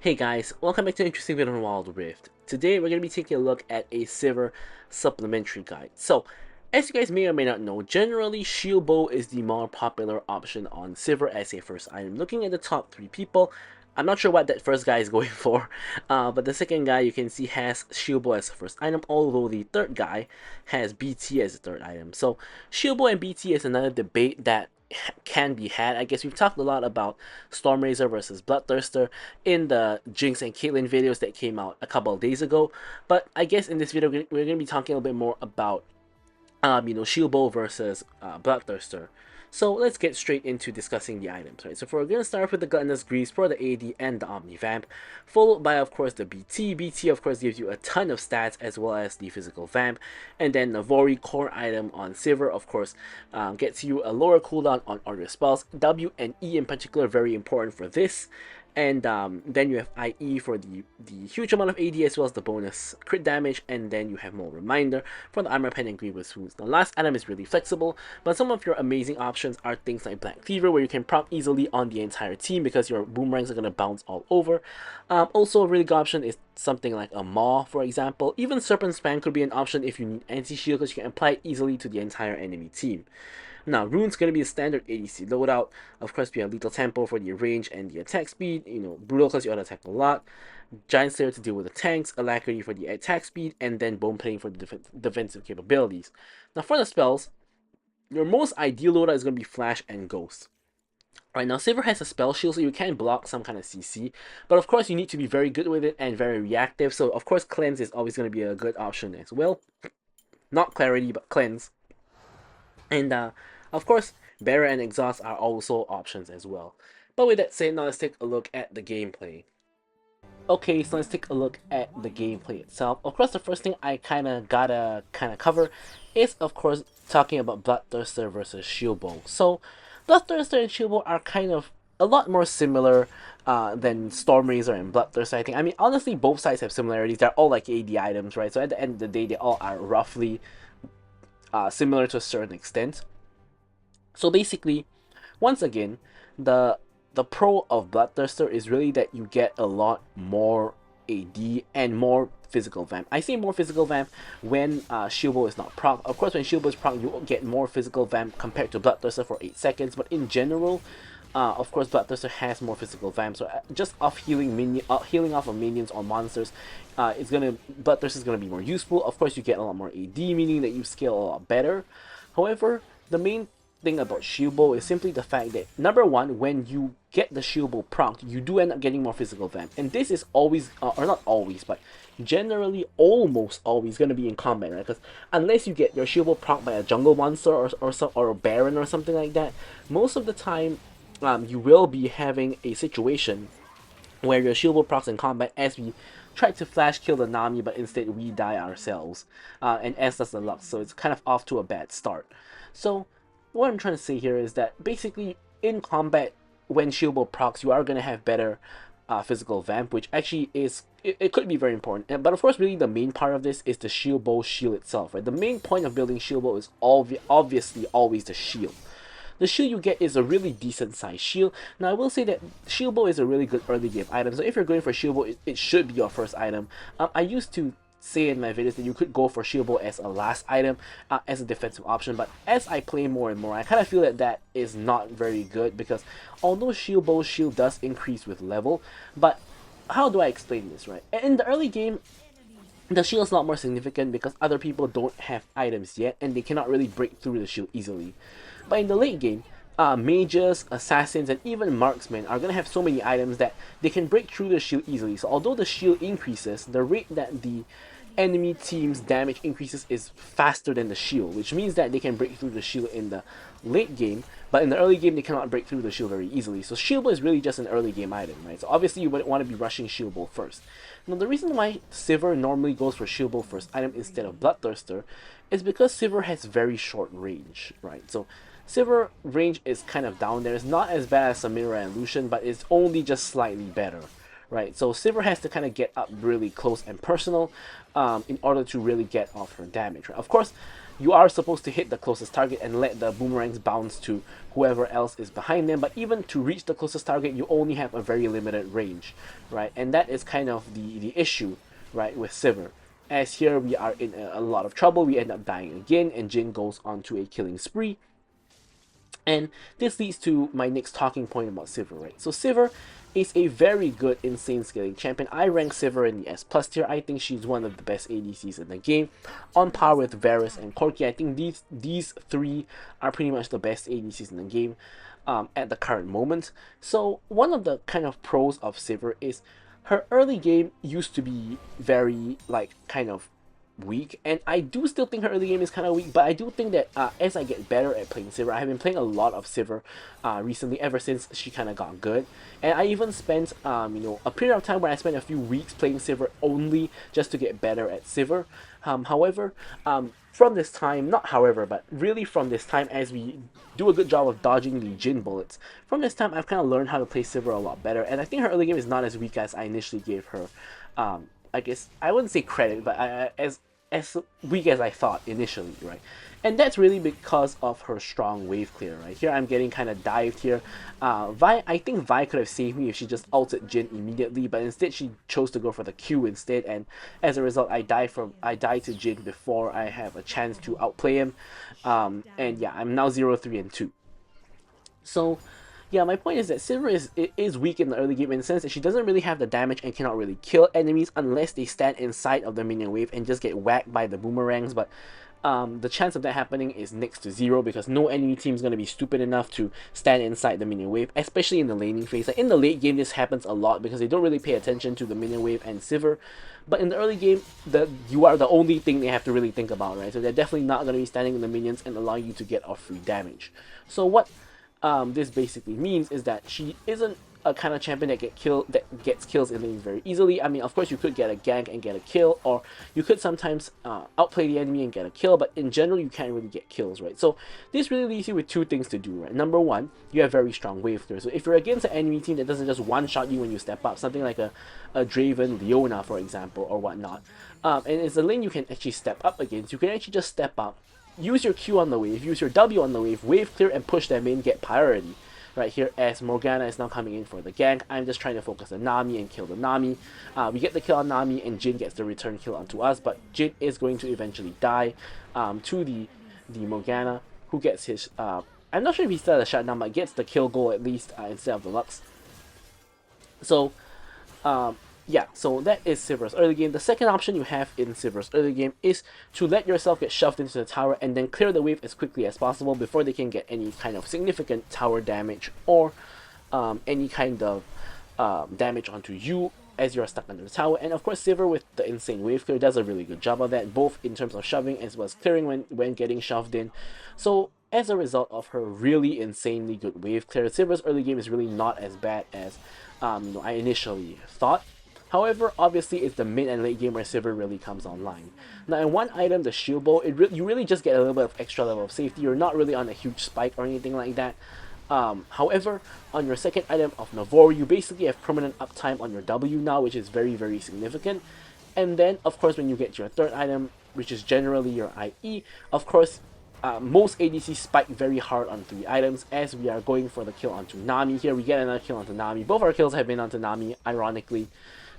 Hey guys, welcome back to an interesting video on Wild Rift. Today we're going to be taking a look at a Sivir supplementary guide. So, as you guys may or may not know, generally Shieldbow is the more popular option on Sivir as a first item. Looking at the top 3 people, I'm not sure what that first guy is going for, but the second guy you can see has Shieldbow as the first item, although the third guy has BT as the third item. So, Shieldbow and BT is another debate that can be had. I guess we've talked a lot about Stormraiser versus Bloodthirster in the Jinx and Caitlyn videos that came out a couple of days ago, but I guess in this video we're going to be talking a little bit more about Shieldbow versus Bloodthirster. So let's get straight into discussing the items, right? So we're going to start with the Gluttonous Grease for the AD and the Omni Vamp, followed by, of course, the BT. BT, of course, gives you a ton of stats as well as the physical Vamp. And then the Vori core item on Sivir, of course, gets you a lower cooldown on all your spells. W and E in particular, very important for this. And then you have IE for the huge amount of AD as well as the bonus crit damage, and then you have more Reminder for the Armor Pen and Grievous Wounds. The last item is really flexible, but some of your amazing options are things like Black Fever, where you can proc easily on the entire team because your boomerangs are going to bounce all over. Also, a really good option is something like a Maw, for example. Even Serpent Spam could be an option if you need anti-shield, because you can apply it easily to the entire enemy team. Now, Rune's going to be a standard ADC loadout. Of course, we have Lethal Tempo for the range and the attack speed. Brutal because you auto-attack a lot. Giant Slayer to deal with the tanks. Alacrity for the attack speed. And then Bone Plating for the defensive capabilities. Now, for the spells, your most ideal loadout is going to be Flash and Ghost. Right now, Sivir has a spell shield, so you can block some kind of CC. But of course, you need to be very good with it and very reactive. So, of course, Cleanse is always going to be a good option as well. Not Clarity, but Cleanse. And of course, Barrier and Exhaust are also options as well. But with that said, now let's take a look at the gameplay. Okay, so let's take a look at the gameplay itself. Of course, the first thing I gotta cover is, of course, talking about Bloodthirster versus Shieldbow. So, Bloodthirster and Shieldbow are kind of a lot more similar than Stormraiser and Bloodthirster, I think. I mean, honestly, both sides have similarities. They're all like AD items, right? So at the end of the day, they all are roughly similar to a certain extent. So basically, once again, the pro of Bloodthirster is really that you get a lot more AD and more physical vamp. I say more physical vamp when Shieldbow is not proc. Of course, when Shieldbow is proc, you get more physical vamp compared to Bloodthirster for 8 seconds. But in general, of course, Bloodthirster has more physical vamp. So just off healing off of minions or monsters, Bloodthirster is gonna be more useful. Of course, you get a lot more AD, meaning that you scale a lot better. However, the main thing about Shieldbow is simply the fact that, number one, when you get the Shieldbow procced, you do end up getting more physical vamp, and this is always, or not always, but generally almost always going to be in combat, right? Because unless you get your Shieldbow procced by a jungle monster or a Baron or something like that, most of the time you will be having a situation where your Shieldbow procs in combat, as we tried to flash kill the Nami, but instead we die ourselves, and as does the Lux, so it's kind of off to a bad start. So what I'm trying to say here is that basically in combat, when Shieldbow procs, you are going to have better physical vamp, which actually is, it could be very important. But of course, really the main part of this is the Shieldbow shield itself, right? The main point of building Shieldbow is obviously always the shield. The shield you get is a really decent sized shield. Now, I will say that Shieldbow is a really good early game item, so if you're going for Shieldbow, it should be your first item. I used to say in my videos that you could go for Shieldbow as a last item, as a defensive option, but as I play more and more, I kind of feel that that is not very good, because although Shieldbow's shield does increase with level, but how do I explain this, right? In the early game, the shield is a lot more significant because other people don't have items yet, and they cannot really break through the shield easily. But in the late game, mages, assassins, and even marksmen are going to have so many items that they can break through the shield easily. So although the shield increases, the rate that the enemy team's damage increases is faster than the shield, which means that they can break through the shield in the late game, but in the early game they cannot break through the shield very easily. So Shieldbow is really just an early game item, right? So obviously you wouldn't want to be rushing Shieldbow first. Now, the reason why Sivir normally goes for Shieldbow first item instead of Bloodthirster is because Sivir has very short range, right? So Sivir range is kind of down there. It's not as bad as Samira and Lucian, but it's only just slightly better, right? So Sivir has to kind of get up really close and personal in order to really get off her damage, right? Of course, you are supposed to hit the closest target and let the boomerangs bounce to whoever else is behind them. But even to reach the closest target, you only have a very limited range, right? And that is kind of the issue, right, with Sivir. As here we are in a lot of trouble, we end up dying again, and Jin goes on to a killing spree. And this leads to my next talking point about Sivir, right? So Sivir is a very good insane scaling champion. I rank Sivir in the S plus tier. I think she's one of the best ADCs in the game, on par with Varus and Corki. I think these three are pretty much the best ADCs in the game at the current moment. So one of the kind of pros of Sivir is her early game used to be very like kind of weak, and I do still think her early game is kind of weak, but I do think that as I get better at playing Sivir, I have been playing a lot of Sivir recently, ever since she kind of got good, and I even spent a period of time where I spent a few weeks playing Sivir only just to get better at Sivir. However, from this time, not however, but really from this time, as we do a good job of dodging the Jin bullets, from this time I've kind of learned how to play Sivir a lot better, and I think her early game is not as weak as I initially gave her. I guess I wouldn't say credit, but as weak as I thought initially, right? And that's really because of her strong wave clear, right? Here I'm getting kind of dived here. I think Vi could have saved me if she just ulted Jin immediately, but instead she chose to go for the Q instead, and as a result I die to Jin before I have a chance to outplay him. And yeah, I'm now 0-3 and 2. So yeah, my point is that Sivir is weak in the early game in the sense that she doesn't really have the damage and cannot really kill enemies unless they stand inside of the minion wave and just get whacked by the boomerangs. But the chance of that happening is next to zero, because no enemy team is going to be stupid enough to stand inside the minion wave, especially in the laning phase. Like in the late game, this happens a lot because they don't really pay attention to the minion wave and Sivir. But in the early game, you are the only thing they have to really think about, right? So they're definitely not going to be standing in the minions and allowing you to get off free damage. So what this basically means is that she isn't a kind of champion that gets kills in lanes very easily. I mean, of course, you could get a gank and get a kill, or you could sometimes outplay the enemy and get a kill, but in general, you can't really get kills, right? So this really leaves you with two things to do, right? Number one, you have very strong wave clear. So if you're against an enemy team that doesn't just one-shot you when you step up, something like a Draven, Leona, for example, or whatnot, and it's a lane you can actually step up against, you can actually just step up, use your Q on the wave, use your W on the wave clear, and push them in, get priority. Right here, as Morgana is now coming in for the gank, I'm just trying to focus on Nami and kill the Nami. We get the kill on Nami, and Jin gets the return kill onto us, but Jin is going to eventually die to the Morgana, who gets his... I'm not sure if he still has a shutdown, but gets the kill goal at least instead of the Lux. So, yeah, so that is Sivir's early game. The second option you have in Sivir's early game is to let yourself get shoved into the tower and then clear the wave as quickly as possible before they can get any kind of significant tower damage or any kind of damage onto you as you're stuck under the tower. And of course, Sivir with the insane wave clear does a really good job of that, both in terms of shoving as well as clearing when getting shoved in. So as a result of her really insanely good wave clear, Sivir's early game is really not as bad as I initially thought. However, obviously, it's the mid and late game where Sivir really comes online. Now, in one item, the Shieldbow, you really just get a little bit of extra level of safety. You're not really on a huge spike or anything like that. However, on your second item of Navor, you basically have permanent uptime on your W now, which is very, very significant. And then, of course, when you get your third item, which is generally your IE, of course, most ADCs spike very hard on 3 items, as we are going for the kill onto Nami. Here, we get another kill onto Nami. Both our kills have been onto Nami, ironically.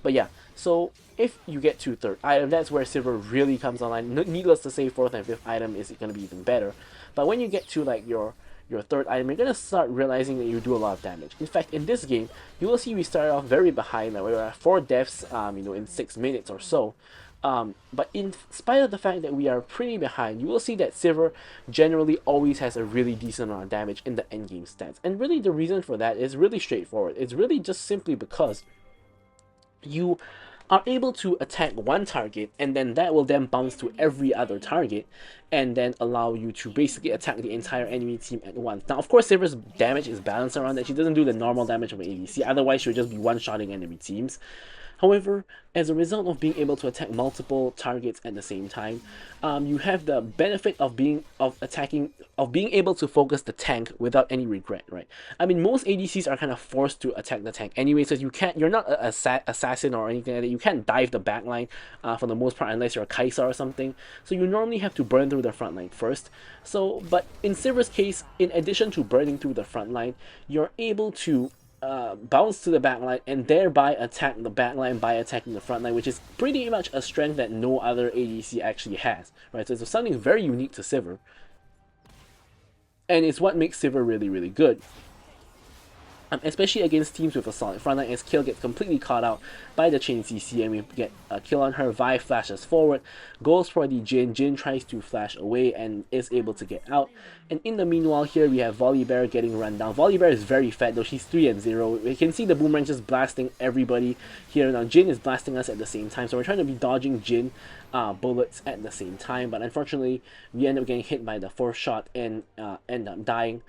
But yeah, so if you get to third item, that's where Sivir really comes online. Needless to say, fourth and fifth item is going to be even better. But when you get to like your third item, you're going to start realizing that you do a lot of damage. In fact, in this game, you will see we start off very behind. Like, we're at 4 deaths, in 6 minutes or so. But in spite of the fact that we are pretty behind, you will see that Sivir generally always has a really decent amount of damage in the endgame stats. And really the reason for that is really straightforward. It's really just simply because you are able to attack one target, and then that will then bounce to every other target and then allow you to basically attack the entire enemy team at once. Now, of course, Sivir's damage is balanced around that. She doesn't do the normal damage of an ADC, otherwise she would just be one-shotting enemy teams. However, as a result of being able to attack multiple targets at the same time, you have the benefit of being able to focus the tank without any regret, right? I mean, most ADCs are kind of forced to attack the tank anyway, so you're not a assassin or anything like that. You can't dive the backline for the most part unless you're a Kai'Sa or something. So you normally have to burn through the front line first. So, but in Sivir's case, in addition to burning through the front line, you're able to bounce to the backline and thereby attack the backline by attacking the front line, which is pretty much a strength that no other ADC actually has, right? So it's something very unique to Sivir, and it's what makes Sivir really, really good. Especially against teams with a solid frontline, as Kill gets completely caught out by the chain CC and we get a kill on her. Vi flashes forward, goes for the Jhin. Jhin tries to flash away and is able to get out. And in the meanwhile here we have Volibear getting run down. Volibear is very fat though, she's 3-0. We can see the boomerang just blasting everybody here. Now Jhin is blasting us at the same time, so we're trying to be dodging Jhin bullets at the same time, but unfortunately we end up getting hit by the fourth shot and end up dying.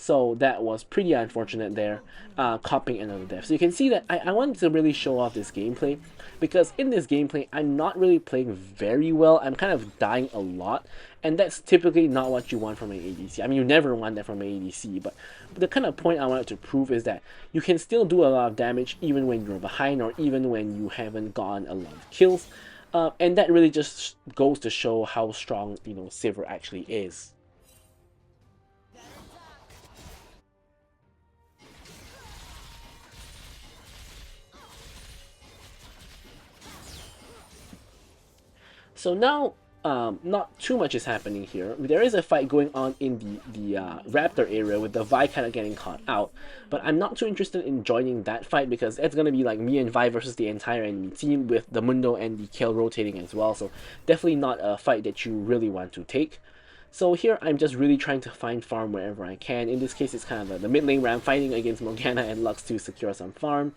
So that was pretty unfortunate there, copping another death. So you can see that I wanted to really show off this gameplay, because in this gameplay, I'm not really playing very well. I'm kind of dying a lot, and that's typically not what you want from an ADC. I mean, you never want that from an ADC, but the kind of point I wanted to prove is that you can still do a lot of damage even when you're behind or even when you haven't gotten a lot of kills. And that really just goes to show how strong, Sivir actually is. So now, not too much is happening here. There is a fight going on in the Raptor area with the Vi kind of getting caught out, but I'm not too interested in joining that fight because it's going to be like me and Vi versus the entire enemy team with the Mundo and the Kayle rotating as well, so definitely not a fight that you really want to take. So here I'm just really trying to find farm wherever I can. In this case, it's kind of the mid lane where I'm fighting against Morgana and Lux to secure some farm.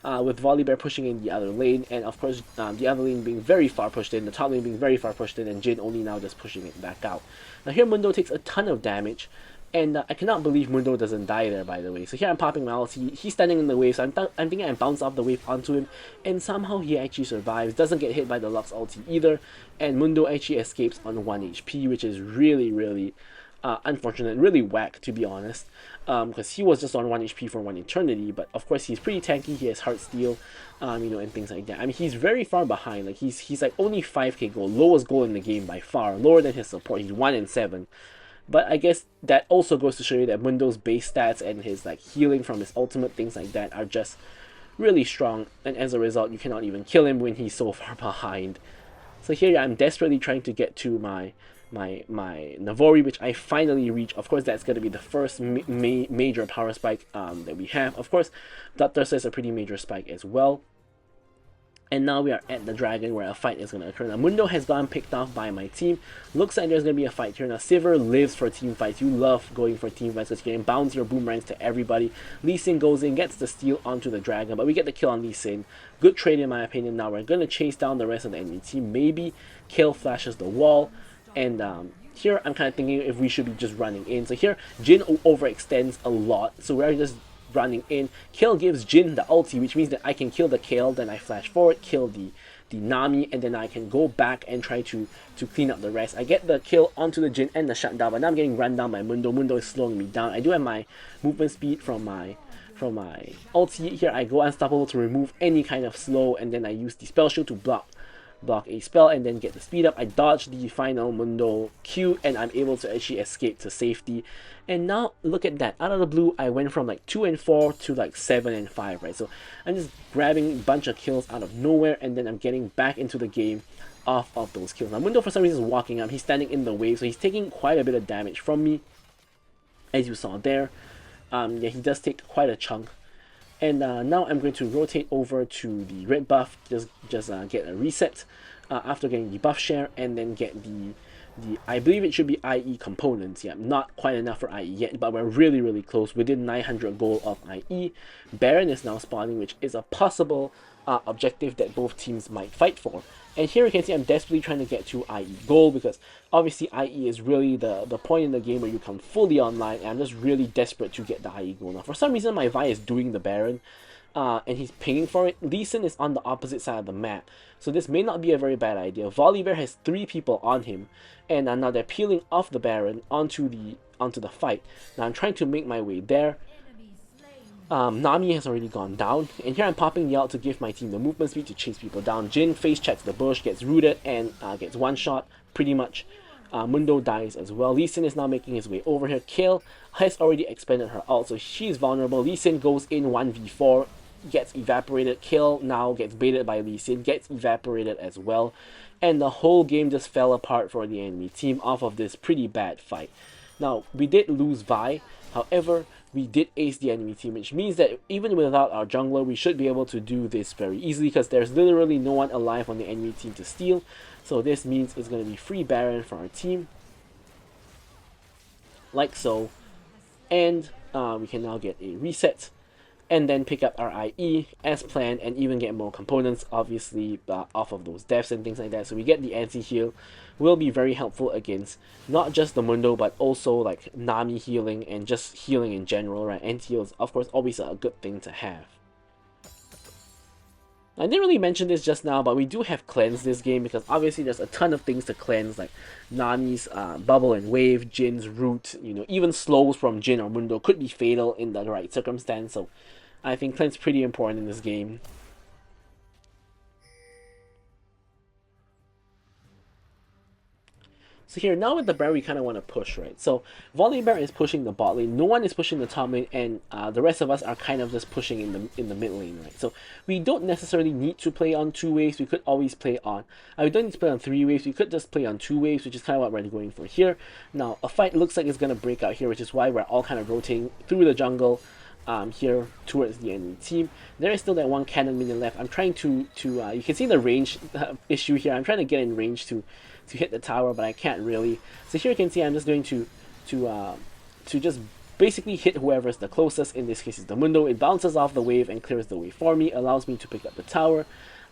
With Volibear pushing in the other lane, and of course the other lane being very far pushed in, the top lane being very far pushed in, and Jhin only now just pushing it back out. Now here Mundo takes a ton of damage, and I cannot believe Mundo doesn't die there, by the way. So here I'm popping my ulti, he's standing in the wave, so I'm thinking I bounce off the wave onto him, and somehow he actually survives, doesn't get hit by the Lux ulti either, and Mundo actually escapes on 1 HP, which is really, really unfortunate, really whack to be honest, because he was just on 1 HP for 1 eternity, but of course he's pretty tanky, he has Heartsteel, and things like that. I mean, he's very far behind, like he's like only 5k gold, lowest gold in the game by far, lower than his support, he's 1-7. But I guess that also goes to show you that Mundo's base stats and his like healing from his ultimate, things like that, are just really strong, and as a result you cannot even kill him when he's so far behind. So here I'm desperately trying to get to my Navori, which I finally reach. Of course, that's going to be the first major power spike that we have. Of course, Bloodthirster is a pretty major spike as well. And now we are at the dragon where a fight is going to occur. Now Mundo has gotten picked off by my team. Looks like there's going to be a fight here. Now Sivir lives for team fights. You love going for team fights because you can bounce your boomerangs to everybody. Lee Sin goes in, gets the steal onto the dragon, but we get the kill on Lee Sin. Good trade in my opinion. Now we're going to chase down the rest of the enemy team. Maybe Kayle flashes the wall. And here I'm kind of thinking if we should be just running in. So here Jhin overextends a lot, so we're just running in. Kayle gives Jhin the ulti, which means that I can kill the Kayle, then I flash forward, kill the Nami, and then I can go back and try to clean up the rest. I get the kill onto the Jhin and the shutdown, but now I'm getting run down by Mundo. Mundo is slowing me down. I do have my movement speed from my ulti. Here I go unstoppable to remove any kind of slow, and then I use the spell shield to block a spell and then get the speed up. I dodge the final Mundo Q and I'm able to actually escape to safety. And now look at that, out of the blue I went from like 2-4 to like 7-5, right? So I'm just grabbing a bunch of kills out of nowhere, and then I'm getting back into the game off of those kills. Now Mundo for some reason is walking up, he's standing in the wave, so he's taking quite a bit of damage from me, as you saw there. Yeah, he does take quite a chunk. And now I'm going to rotate over to the red buff, just get a reset after getting the buff share, and then get the I believe it should be IE components. Yeah, not quite enough for IE yet, but we're really, really close, within 900 gold of IE. Baron is now spawning, which is a possible objective that both teams might fight for. And here you can see I'm desperately trying to get to IE gold, because obviously IE is really the point in the game where you come fully online, and I'm just really desperate to get the IE gold. Now for some reason my Vi is doing the Baron, and he's pinging for it. Lee Sin is on the opposite side of the map, so this may not be a very bad idea. Volibear has 3 people on him, and now they're peeling off the Baron onto the fight. Now I'm trying to make my way there. Nami has already gone down, and here I'm popping the ult to give my team the movement speed to chase people down. Jin face checks the bush, gets rooted, and gets one shot pretty much. Mundo dies as well. Lee Sin is now making his way over here. Kayle has already expended her ult, so she's vulnerable. Lee Sin goes in 1v4, gets evaporated. Kayle now gets baited by Lee Sin, gets evaporated as well. And the whole game just fell apart for the enemy team off of this pretty bad fight. Now, we did lose Vi, however, we did ace the enemy team, which means that even without our jungler, we should be able to do this very easily because there's literally no one alive on the enemy team to steal. So this means it's going to be free Baron for our team, like so, and we can now get a reset and then pick up our IE as planned and even get more components, obviously, off of those deaths and things like that. So we get the anti-heal, will be very helpful against not just the Mundo, but also like Nami healing and just healing in general, right? Anti-heal is, of course, always a good thing to have. I didn't really mention this just now, but we do have cleanse this game because obviously there's a ton of things to cleanse, like Nami's bubble and wave, Jin's root, you know, even slows from Jin or Mundo could be fatal in the right circumstance. So I think cleanse pretty important in this game. So here, now with the Baron, we kind of want to push, right? So Volibear is pushing the bot lane, no one is pushing the top lane, and the rest of us are kind of just pushing in the mid lane, right? So we don't necessarily need to play on 2 waves, we could always play on, we don't need to play on 3 waves, we could just play on 2 waves, which is kind of what we're going for here. Now, a fight looks like it's going to break out here, which is why we're all kind of rotating through the jungle here towards the enemy team. There is still that 1 cannon minion left. I'm trying to you can see the range issue here. I'm trying to get in range to hit the tower, but I can't really. So here you can see I'm just going to just basically hit whoever's the closest. In this case, it's the Mundo. It bounces off the wave and clears the way for me, allows me to pick up the tower.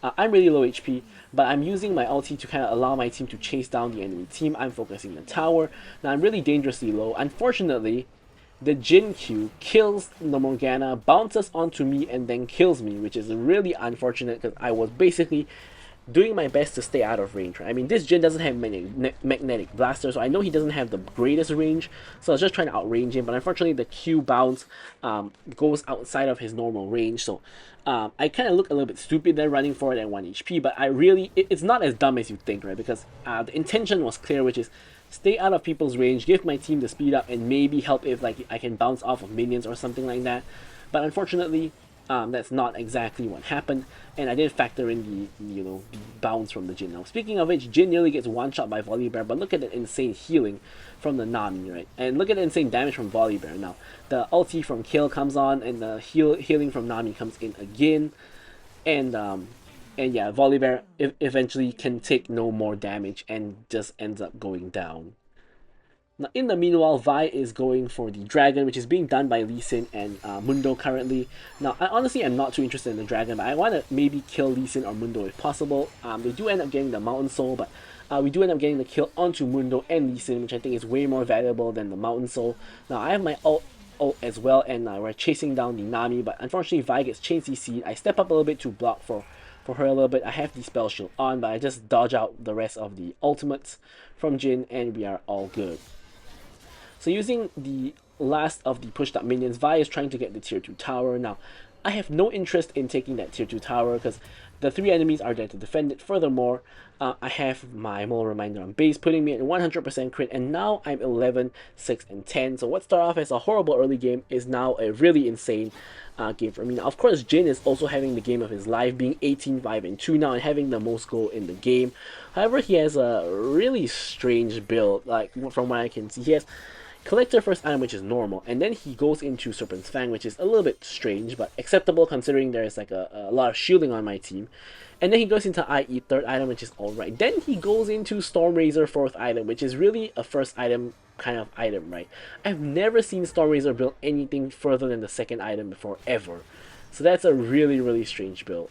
I'm really low HP, but I'm using my ulti to kind of allow my team to chase down the enemy team. I'm focusing the tower. Now I'm really dangerously low. Unfortunately, the Jin Q kills the Morgana, bounces onto me, and then kills me, which is really unfortunate because I was basically doing my best to stay out of range, right? I mean, this Jin doesn't have magnetic blaster, so I know he doesn't have the greatest range, so I was just trying to outrange him, but unfortunately the Q bounce goes outside of his normal range, so I kind of look a little bit stupid there running for it at 1 HP, but it's not as dumb as you think, right? Because the intention was clear, which is stay out of people's range, give my team the speed up, and maybe help if like I can bounce off of minions or something like that. But unfortunately, that's not exactly what happened, and I didn't factor in the bounce from the Jin. Now, speaking of which, Jin nearly gets one shot by Volibear, but look at the insane healing from the Nami, right? And look at the insane damage from Volibear. Now, the ulti from Kayle comes on, and the healing from Nami comes in again, and yeah, Volibear eventually can take no more damage and just ends up going down. Now, in the meanwhile, Vi is going for the dragon, which is being done by Lee Sin and Mundo currently. Now, I honestly am not too interested in the dragon, but I want to maybe kill Lee Sin or Mundo if possible. They do end up getting the Mountain Soul, but we do end up getting the kill onto Mundo and Lee Sin, which I think is way more valuable than the Mountain Soul. Now, I have my ult as well, and we're chasing down the Nami, but unfortunately Vi gets chain CC'd. I step up a little bit to block for her a little bit. I have the spell shield on, but I just dodge out the rest of the ultimates from Jin, and we are all good. So using the last of the pushed up minions, Vi is trying to get the tier 2 tower. Now, I have no interest in taking that tier 2 tower because the 3 enemies are there to defend it. Furthermore, I have my Moral Reminder on base, putting me at 100% crit, and now I'm 11, 6, and 10. So what started off as a horrible early game is now a really insane game for me. Now, of course, Jin is also having the game of his life, being 18, 5, and 2 now, and having the most goal in the game. However, he has a really strange build, like from what I can see. He has Collector first item, which is normal, and then he goes into Serpent's Fang, which is a little bit strange, but acceptable considering there's like a lot of shielding on my team. And then he goes into IE third item, which is alright. Then he goes into Stormrazor fourth item, which is really a first item kind of item, right? I've never seen Stormrazor build anything further than the second item before, ever. So that's a really, really strange build.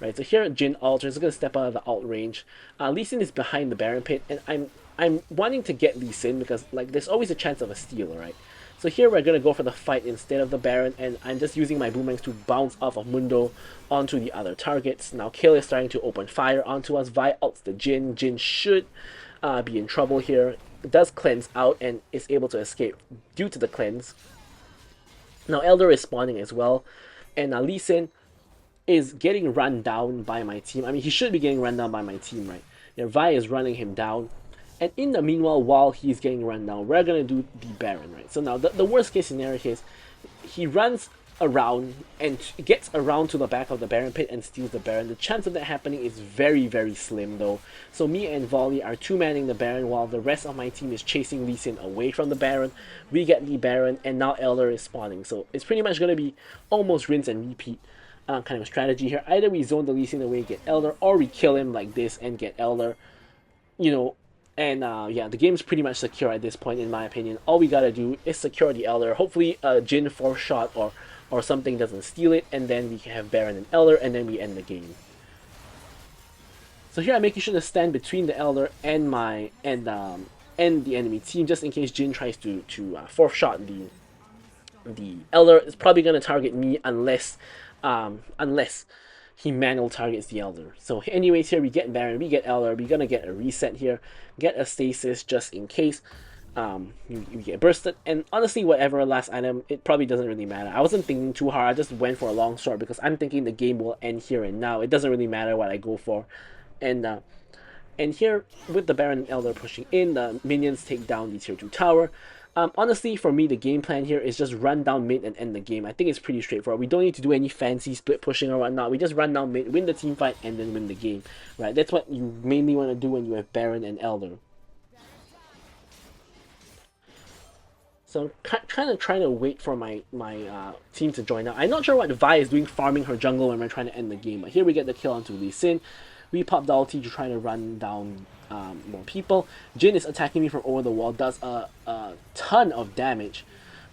Right, so here Jin ult, is going to step out of the ult range. Lee Sin is behind the Baron Pit, and I'm wanting to get Lee Sin because like there's always a chance of a steal, right? So here we're going to go for the fight instead of the Baron, and I'm just using my boomerangs to bounce off of Mundo onto the other targets. Now Kill is starting to open fire onto us. Vi ults the Jhin. Jhin should be in trouble here. It does cleanse out and is able to escape due to the cleanse. Now Elder is spawning as well, and Lee Sin is getting run down by my team. I mean, he should be getting run down by my team, right? Vi is running him down. And in the meanwhile, while he's getting run down, we're going to do the Baron, right? So now, the worst case scenario is he runs around and gets around to the back of the Baron pit and steals the Baron. The chance of that happening is very, very slim, though. So me and Volley are two-manning the Baron while the rest of my team is chasing Lee Sin away from the Baron. We get the Baron, and now Elder is spawning. So it's pretty much going to be almost rinse and repeat kind of strategy here. Either we zone the Lee Sin away, get Elder, or we kill him like this and get Elder. You know, and yeah, the game's pretty much secure at this point, in my opinion. All we gotta do is secure the Elder. Hopefully, Jhin 4-shot or something doesn't steal it, and then we can have Baron and Elder, and then we end the game. So here I'm making sure to stand between the Elder and my and the enemy team, just in case Jhin tries to 4th-shot the Elder. Is probably gonna target me unless he manual targets the Elder. So anyways, here we get Baron, we get Elder, we're gonna get a reset here, get a stasis just in case you get bursted, and honestly whatever last item, it probably doesn't really matter. I wasn't thinking too hard, I just went for a long sword because I'm thinking the game will end here and now. It doesn't really matter what I go for. And here, with the Baron and Elder pushing in, the minions take down the tier 2 tower. Honestly, for me, the game plan here is just run down mid and end the game. I think it's pretty straightforward. We don't need to do any fancy split pushing or whatnot. We just run down mid, win the team fight, and then win the game. Right? That's what you mainly want to do when you have Baron and Elder. So I'm kind of trying to wait for my team to join out. I'm not sure what Vi is doing farming her jungle when we're trying to end the game. But here we get the kill onto Lee Sin. We pop the ulti to try to run down more people. Jhin is attacking me from over the wall, does a ton of damage.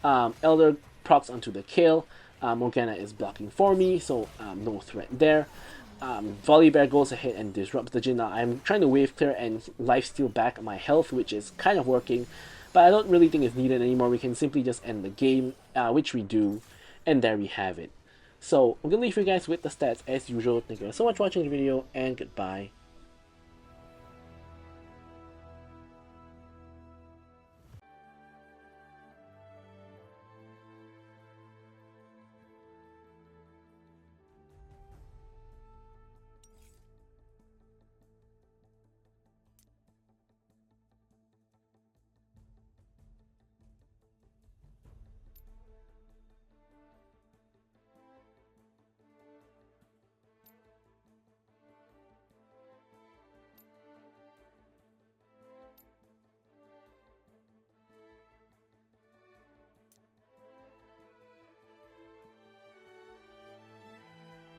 Elder procs onto the kill. Morgana is blocking for me, so no threat there. Volibear goes ahead and disrupts the Jhin. Now I'm trying to wave clear and lifesteal back my health, which is kind of working, but I don't really think it's needed anymore. We can simply just end the game, which we do, and there we have it. So I'm going to leave you guys with the stats as usual. Thank you guys so much for watching the video, and goodbye.